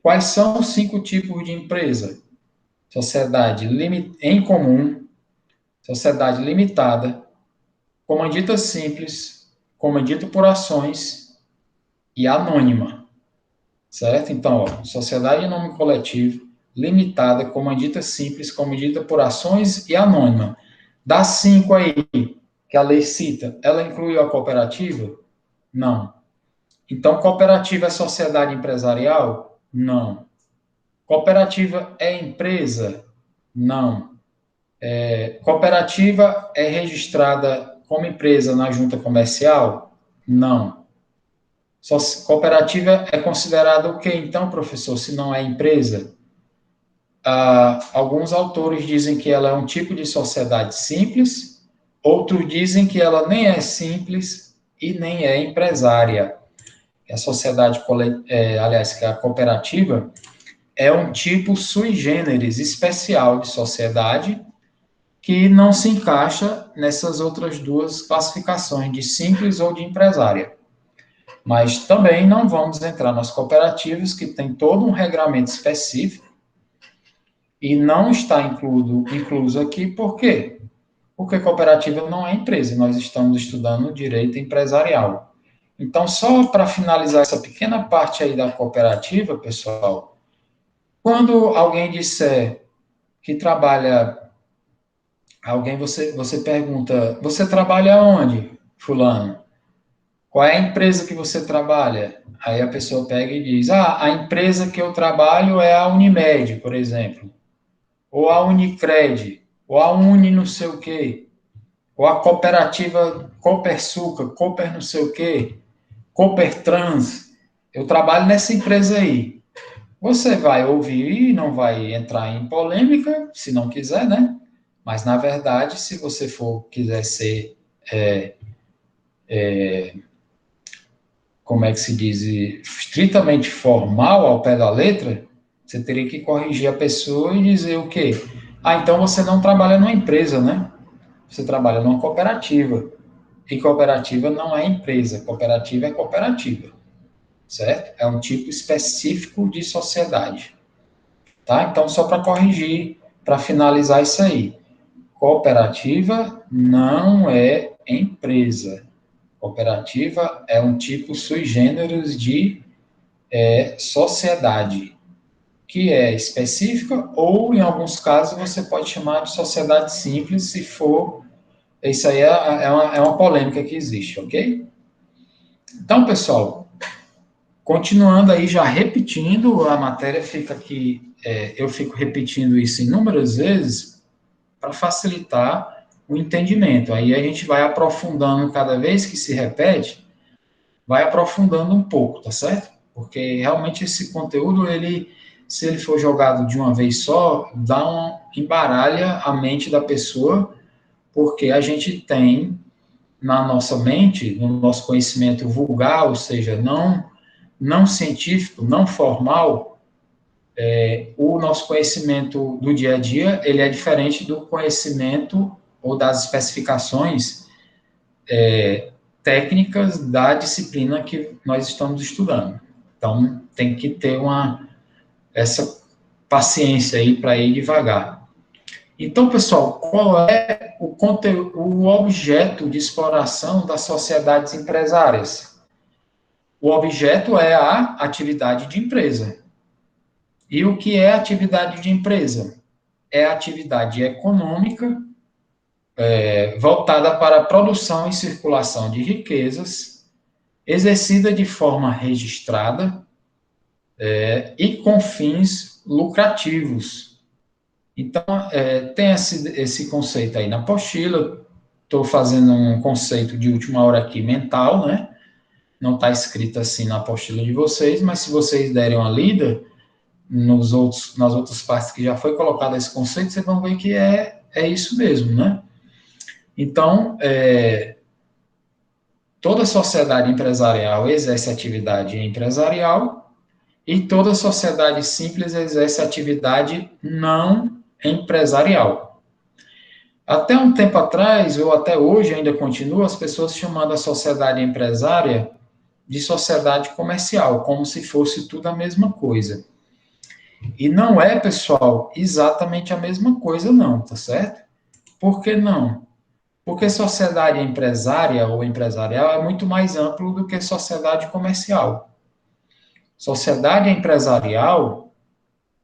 Quais são os 5 tipos de empresa? Sociedade em comum, sociedade limitada, comandita simples, comandita por ações e anônima, certo? Então, ó, sociedade em nome coletivo, limitada, comandita simples, comandita por ações e anônima. Das 5 aí que a lei cita, ela incluiu a cooperativa? Não. Então, cooperativa é sociedade empresarial? Não. Cooperativa é empresa? Não. Cooperativa é registrada como empresa na junta comercial? Não. Cooperativa é considerada o que então, professor, se não é empresa? Alguns autores dizem que ela é um tipo de sociedade simples, outros dizem que ela nem é simples e nem é empresária. A sociedade, aliás, que a cooperativa é um tipo sui generis especial de sociedade que não se encaixa nessas outras duas classificações, de simples ou de empresária. Mas também não vamos entrar nas cooperativas, que tem todo um regramento específico, e não está incluso aqui, por quê? Porque cooperativa não é empresa, nós estamos estudando direito empresarial. Então, só para finalizar essa pequena parte aí da cooperativa, pessoal, quando alguém disser que trabalha, você pergunta, você trabalha onde, fulano? Qual é a empresa que você trabalha? Aí a pessoa pega e diz, a empresa que eu trabalho é a Unimed, por exemplo, ou a Unicred, ou a Uni não sei o quê, ou a cooperativa Copersuca, Cooper não sei o quê, Coopertrans, eu trabalho nessa empresa aí. Você vai ouvir e não vai entrar em polêmica, se não quiser, né? Mas, na verdade, se você quiser ser como é que se diz, estritamente formal ao pé da letra, você teria que corrigir a pessoa e dizer o quê? Ah, então você não trabalha numa empresa, né? Você trabalha numa cooperativa. E cooperativa não é empresa, cooperativa é cooperativa, certo? É um tipo específico de sociedade, tá? Então, só para corrigir, para finalizar isso aí. Cooperativa não é empresa. Cooperativa é um tipo sui generis de sociedade, que é específica, ou, em alguns casos, você pode chamar de sociedade simples, se for. Isso aí é uma polêmica que existe, ok? Então, pessoal, continuando aí, já repetindo, a matéria fica aqui, eu fico repetindo isso inúmeras vezes para facilitar o entendimento. Aí a gente vai aprofundando cada vez que se repete, vai aprofundando um pouco, tá certo? Porque realmente esse conteúdo, se ele for jogado de uma vez só, embaralha a mente da pessoa, porque a gente tem na nossa mente, no nosso conhecimento vulgar, ou seja, não científico, não formal, o nosso conhecimento do dia a dia, ele é diferente do conhecimento ou das especificações técnicas da disciplina que nós estamos estudando. Então, tem que ter essa paciência aí para ir devagar. Então, pessoal, qual é o objeto de exploração das sociedades empresárias? O objeto é a atividade de empresa. E o que é atividade de empresa? É atividade econômica voltada para a produção e circulação de riquezas, exercida de forma registrada e com fins lucrativos. Então, tem esse conceito aí na apostila. Estou fazendo um conceito de última hora aqui mental, né? Não está escrito assim na apostila de vocês, mas se vocês derem uma lida nas outras partes que já foi colocado esse conceito, vocês vão ver que é isso mesmo, né? Então, toda sociedade empresarial exerce atividade empresarial e toda sociedade simples exerce atividade não empresarial. Até um tempo atrás, ou até hoje ainda continua, as pessoas chamando a sociedade empresária de sociedade comercial, como se fosse tudo a mesma coisa. E não é, pessoal, exatamente a mesma coisa, não, tá certo? Por que não? Porque sociedade empresária ou empresarial é muito mais amplo do que sociedade comercial. Sociedade empresarial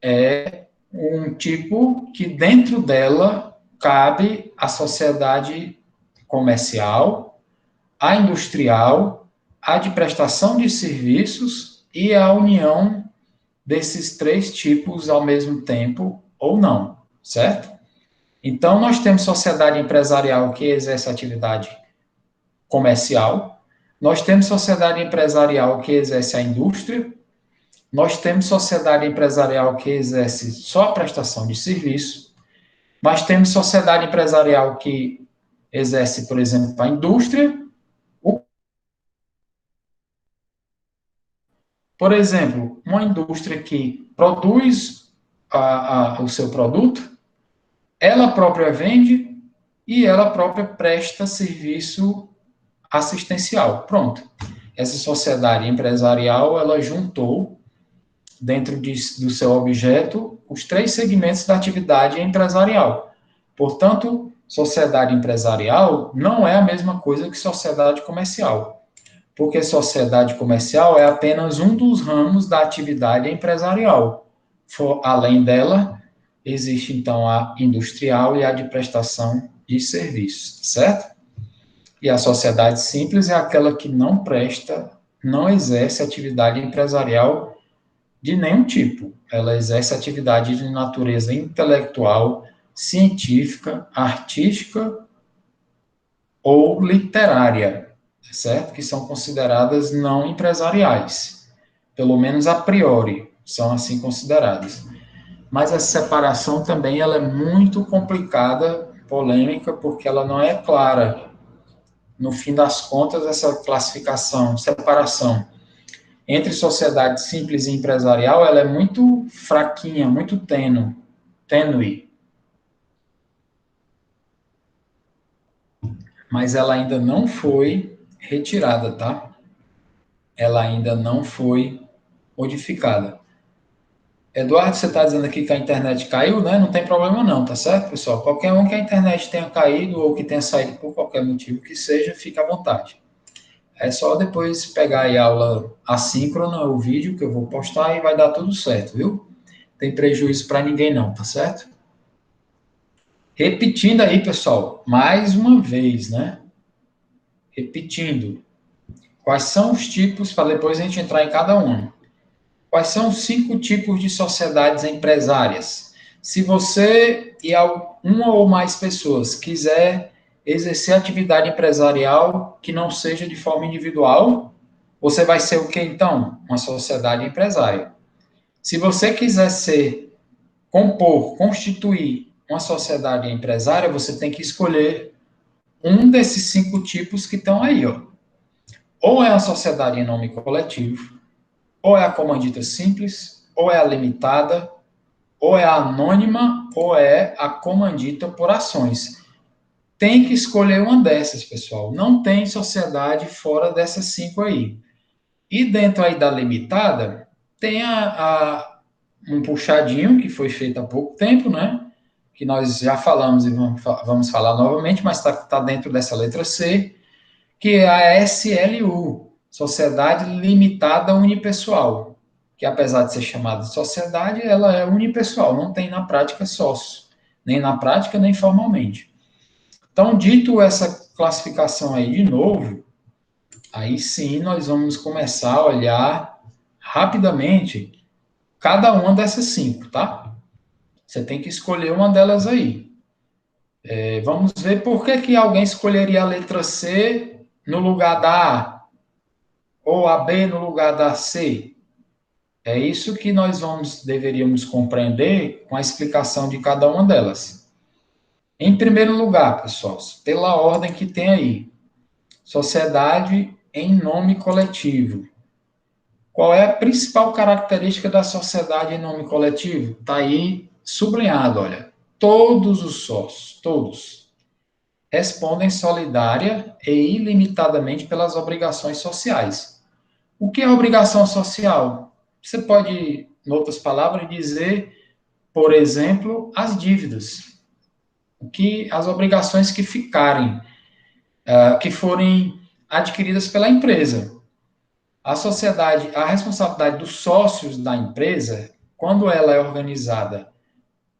é um tipo que dentro dela cabe a sociedade comercial, a industrial, a de prestação de serviços e a união desses três tipos ao mesmo tempo ou não, certo? Então, nós temos sociedade empresarial que exerce atividade comercial, nós temos sociedade empresarial que exerce a indústria, nós temos sociedade empresarial que exerce só a prestação de serviço, mas temos sociedade empresarial que exerce, por exemplo, a indústria. Por exemplo, uma indústria que produz o seu produto, ela própria vende e ela própria presta serviço assistencial. Pronto. Essa sociedade empresarial, ela juntou dentro do seu objeto os três segmentos da atividade empresarial. Portanto, sociedade empresarial não é a mesma coisa que sociedade comercial, porque sociedade comercial é apenas um dos ramos da atividade empresarial. Além dela, existe então a industrial e a de prestação de serviços, certo? E a sociedade simples é aquela que não presta, não exerce atividade empresarial de nenhum tipo. Ela exerce atividade de natureza intelectual, científica, artística ou literária, certo? Que são consideradas não empresariais. Pelo menos a priori, são assim consideradas. Mas essa separação também ela é muito complicada, polêmica, porque ela não é clara. No fim das contas, essa classificação, separação entre sociedade simples e empresarial, ela é muito fraquinha, muito tênue. Mas ela ainda não foi retirada, tá? Ela ainda não foi modificada. Eduardo, você está dizendo aqui que a internet caiu, né? Não tem problema não, tá certo, pessoal? Qualquer um que a internet tenha caído ou que tenha saído por qualquer motivo que seja, fica à vontade. É só depois pegar aí a aula assíncrona, o vídeo que eu vou postar e vai dar tudo certo, viu? Não tem prejuízo para ninguém não, tá certo? Repetindo aí, pessoal, mais uma vez, né? Repetindo. Quais são os tipos, para depois a gente entrar em cada um. Quais são os 5 tipos de sociedades empresárias? Se você e uma ou mais pessoas quiser exercer atividade empresarial que não seja de forma individual, você vai ser o que então? Uma sociedade empresária. Se você quiser constituir uma sociedade empresária, você tem que escolher um desses 5 tipos que estão aí, ó. Ou é a sociedade em nome coletivo, ou é a comandita simples, ou é a limitada, ou é a anônima, ou é a comandita por ações. Tem que escolher uma dessas, pessoal. Não tem sociedade fora dessas 5 aí. E dentro aí da limitada, tem um puxadinho que foi feito há pouco tempo, né? Que nós já falamos e vamos falar novamente, mas está dentro dessa letra C, que é a SLU, Sociedade Limitada Unipessoal, que apesar de ser chamada de sociedade, ela é unipessoal, não tem na prática sócio, nem na prática, nem formalmente. Então, dito essa classificação aí de novo, aí sim nós vamos começar a olhar rapidamente cada uma dessas 5, tá? Você tem que escolher uma delas aí. Vamos ver por que alguém escolheria a letra C no lugar da A, ou a B no lugar da C. É isso que nós deveríamos compreender com a explicação de cada uma delas. Em primeiro lugar, pessoal, pela ordem que tem aí, sociedade em nome coletivo. Qual é a principal característica da sociedade em nome coletivo? Está aí sublinhado, olha. Todos os sócios, todos, respondem solidária e ilimitadamente pelas obrigações sociais. O que é obrigação social? Você pode, em outras palavras, dizer, por exemplo, as dívidas, as obrigações que ficarem, que forem adquiridas pela empresa. A responsabilidade dos sócios da empresa, quando ela é organizada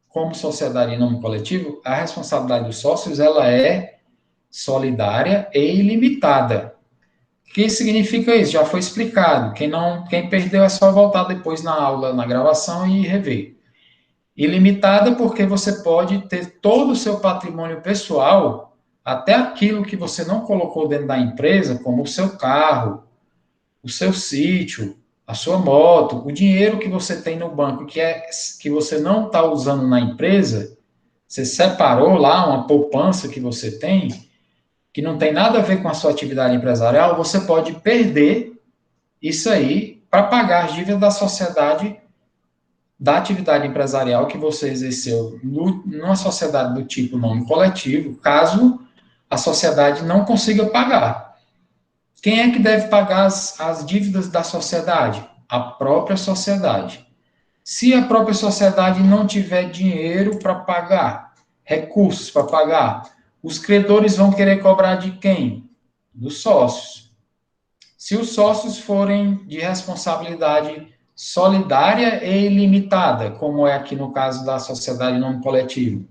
como sociedade em nome coletivo, a responsabilidade dos sócios ela é solidária e ilimitada. O que significa isso? Já foi explicado. Quem perdeu é só voltar depois na aula, na gravação e rever. Ilimitada porque você pode ter todo o seu patrimônio pessoal, até aquilo que você não colocou dentro da empresa, como o seu carro, o seu sítio, a sua moto, o dinheiro que você tem no banco que você não está usando na empresa, você separou lá uma poupança que você tem, que não tem nada a ver com a sua atividade empresarial, você pode perder isso aí para pagar as dívidas da sociedade, da atividade empresarial que você exerceu numa sociedade do tipo nome coletivo, caso a sociedade não consiga pagar. Quem é que deve pagar as dívidas da sociedade? A própria sociedade. Se a própria sociedade não tiver dinheiro para pagar, recursos para pagar, os credores vão querer cobrar de quem? Dos sócios. Se os sócios forem de responsabilidade solidária e ilimitada, como é aqui no caso da sociedade em nome coletivo,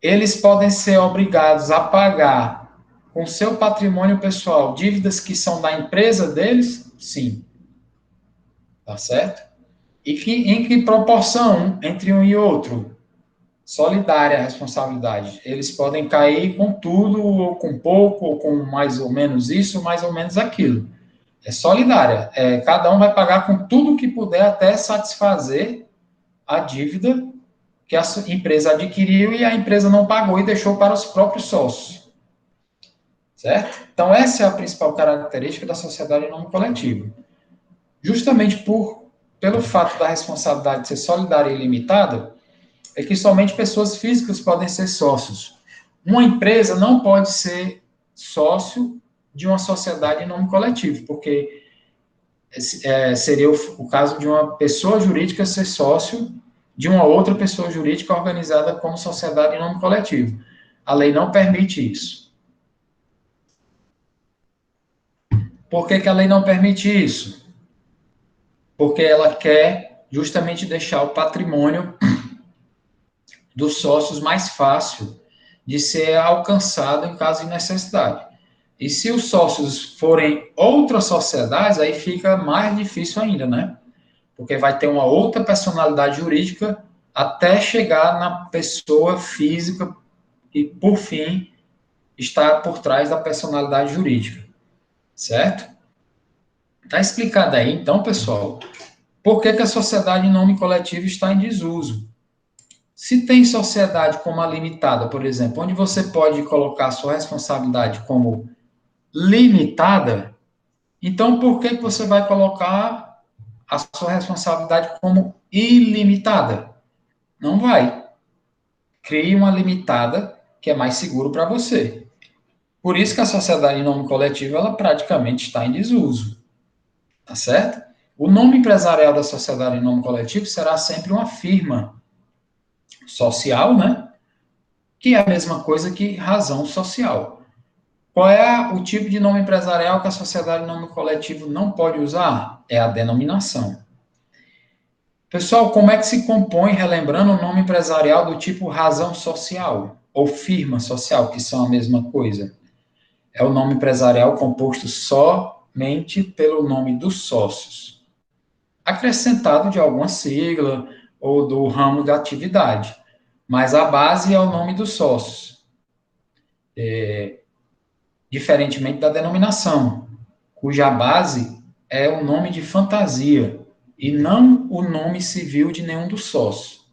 eles podem ser obrigados a pagar com seu patrimônio pessoal dívidas que são da empresa deles? Sim. Tá certo? E em que proporção entre um e outro? Solidária a responsabilidade. Eles podem cair com tudo, ou com pouco, ou com mais ou menos isso, mais ou menos aquilo. É solidária. Cada um vai pagar com tudo que puder até satisfazer a dívida que a empresa adquiriu e a empresa não pagou e deixou para os próprios sócios. Certo? Então, essa é a principal característica da sociedade em nome coletivo. Justamente pelo fato da responsabilidade ser solidária e ilimitada, é que somente pessoas físicas podem ser sócios. Uma empresa não pode ser sócio de uma sociedade em nome coletivo, porque seria o caso de uma pessoa jurídica ser sócio de uma outra pessoa jurídica organizada como sociedade em nome coletivo. A lei não permite isso. Por que, que a lei não permite isso? Porque ela quer justamente deixar o patrimônio dos sócios mais fácil de ser alcançado em caso de necessidade. E se os sócios forem outras sociedades, aí fica mais difícil ainda, né? Porque vai ter uma outra personalidade jurídica até chegar na pessoa física e, por fim, está por trás da personalidade jurídica, certo? Está explicado aí, então, pessoal, por que, que a sociedade em nome coletivo está em desuso. Se tem sociedade como a limitada, por exemplo, onde você pode colocar a sua responsabilidade como limitada, então por que, que você vai colocar a sua responsabilidade como ilimitada? Não vai. Crie uma limitada que é mais seguro para você. Por isso que a sociedade em nome coletivo, ela praticamente está em desuso. Tá certo? O nome empresarial da sociedade em nome coletivo será sempre uma firma social, né? Que é a mesma coisa que razão social. Qual é o tipo de nome empresarial que a sociedade em nome coletivo não pode usar? É a denominação. Pessoal, como é que se compõe, relembrando, o nome empresarial do tipo razão social ou firma social, que são a mesma coisa? É o nome empresarial composto somente pelo nome dos sócios, acrescentado de alguma sigla ou do ramo da atividade, mas a base é o nome dos sócios, diferentemente da denominação, cuja base é o nome de fantasia e não o nome civil de nenhum dos sócios.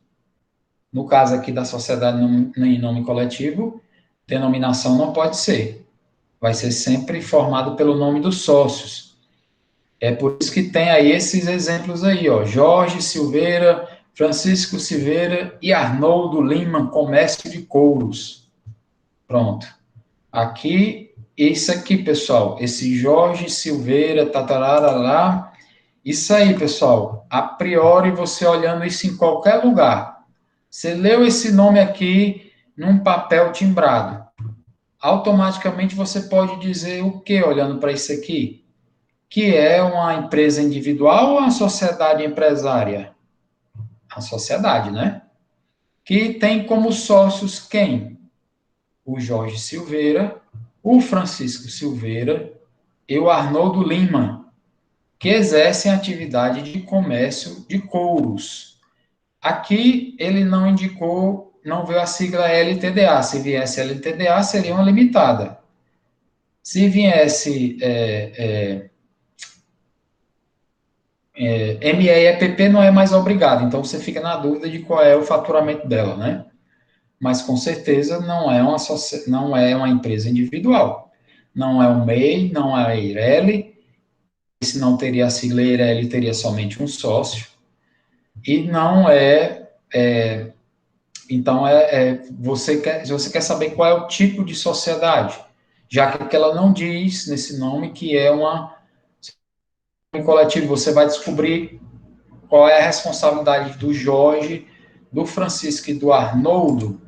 No caso aqui da sociedade em nome coletivo, denominação não pode ser. Vai ser sempre formado pelo nome dos sócios. É por isso que tem aí esses exemplos aí, ó. Jorge Silveira, Francisco Silveira e Arnoldo Lima, Comércio de Couros. Pronto. Aqui, esse aqui, pessoal, esse Jorge Silveira, tatarará, isso aí, pessoal. A priori, você olhando isso em qualquer lugar, você leu esse nome aqui num papel timbrado. Automaticamente você pode dizer o que olhando para isso aqui? Que é uma empresa individual ou uma sociedade empresária? A sociedade, né? Que tem como sócios quem? O Jorge Silveira, o Francisco Silveira e o Arnoldo Lima, que exercem atividade de comércio de couros. Aqui ele não indicou, não veio a sigla LTDA. Se viesse LTDA, seria uma limitada. Se viesse MEEPP, não é mais obrigado. Então você fica na dúvida de qual é o faturamento dela, né? Mas com certeza não é uma empresa individual. Não é um MEI, não é a Eireli. Se não teria a sigla Eireli, teria somente um sócio. E não então, se você quer saber qual é o tipo de sociedade, já que ela não diz nesse nome que é uma coletivo, você vai descobrir qual é a responsabilidade do Jorge, do Francisco e do Arnoldo,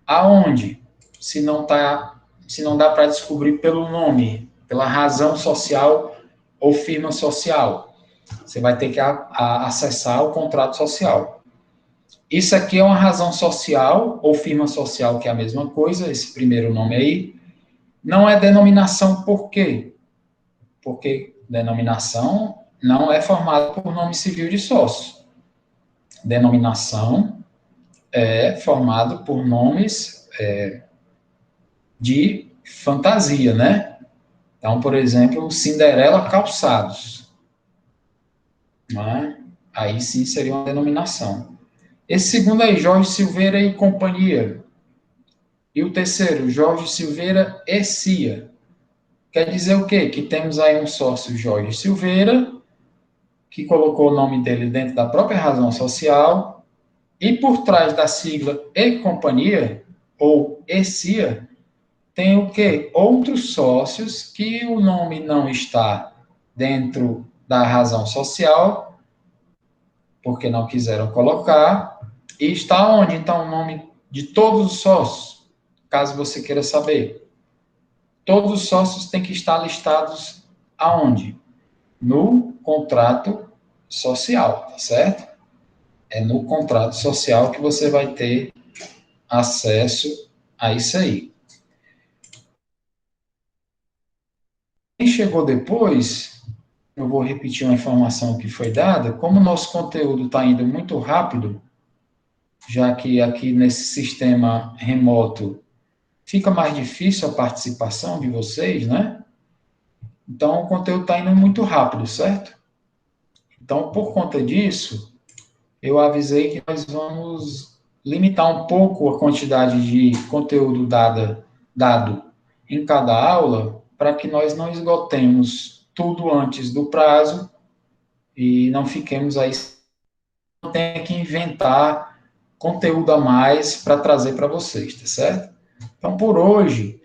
aonde, se não dá para descobrir pelo nome, pela razão social ou firma social, você vai ter que acessar o contrato social. Isso aqui é uma razão social ou firma social, que é a mesma coisa, esse primeiro nome aí. Não é denominação por quê? Porque denominação não é formada por nome civil de sócio. Denominação é formado por nomes de fantasia, né? Então, por exemplo, Cinderela Calçados. Né? Aí sim seria uma denominação. Esse segundo aí, Jorge Silveira e Companhia. E o terceiro, Jorge Silveira e Cia. Quer dizer o quê? Que temos aí um sócio Jorge Silveira que colocou o nome dele dentro da própria razão social, e por trás da sigla E Companhia, ou ECIA, tem o quê? Outros sócios que o nome não está dentro da razão social, porque não quiseram colocar, e está onde, então, o nome de todos os sócios, caso você queira saber. Todos os sócios têm que estar listados aonde? No contrato social, tá certo? É no contrato social que você vai ter acesso a isso aí. Quem chegou depois, eu vou repetir uma informação que foi dada, como o nosso conteúdo está indo muito rápido, já que aqui nesse sistema remoto fica mais difícil a participação de vocês, né? Então, o conteúdo está indo muito rápido, certo? Então, por conta disso, eu avisei que nós vamos limitar um pouco a quantidade de conteúdo dado em cada aula, para que nós não esgotemos tudo antes do prazo e não fiquemos aí, não tenha que inventar conteúdo a mais para trazer para vocês, tá certo? Então, por hoje,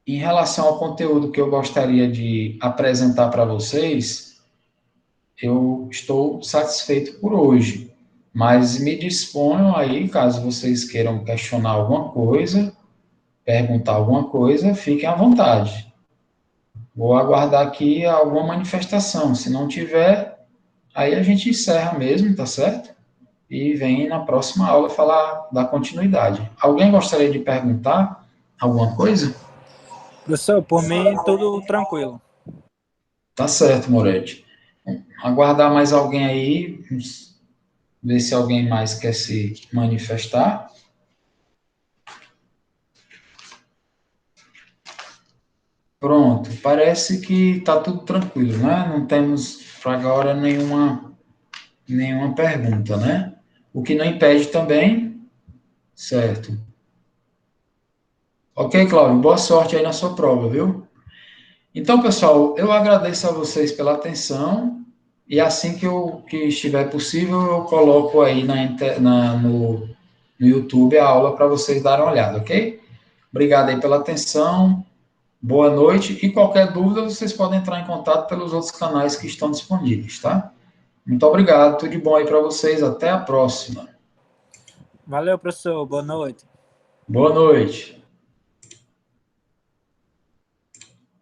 em relação ao conteúdo que eu gostaria de apresentar para vocês, eu estou satisfeito por hoje. Mas me disponham aí, caso vocês queiram questionar alguma coisa, perguntar alguma coisa, fiquem à vontade. Vou aguardar aqui alguma manifestação. Se não tiver, aí a gente encerra mesmo, tá certo? E vem na próxima aula falar da continuidade. Alguém gostaria de perguntar alguma coisa? Professor, por mim, tudo tranquilo. Tá certo, Moretti. Aguardar mais alguém aí, ver se alguém mais quer se manifestar. Pronto, parece que está tudo tranquilo, né? Não temos para agora nenhuma pergunta, né? O que não impede também, certo? Ok, Cláudio, boa sorte aí na sua prova, viu? Então, pessoal, eu agradeço a vocês pela atenção e assim que estiver possível, eu coloco aí no YouTube a aula para vocês darem uma olhada, ok? Obrigado aí pela atenção, boa noite e qualquer dúvida vocês podem entrar em contato pelos outros canais que estão disponíveis, tá? Muito obrigado, tudo de bom aí para vocês, até a próxima. Valeu, professor. Boa noite. Boa noite.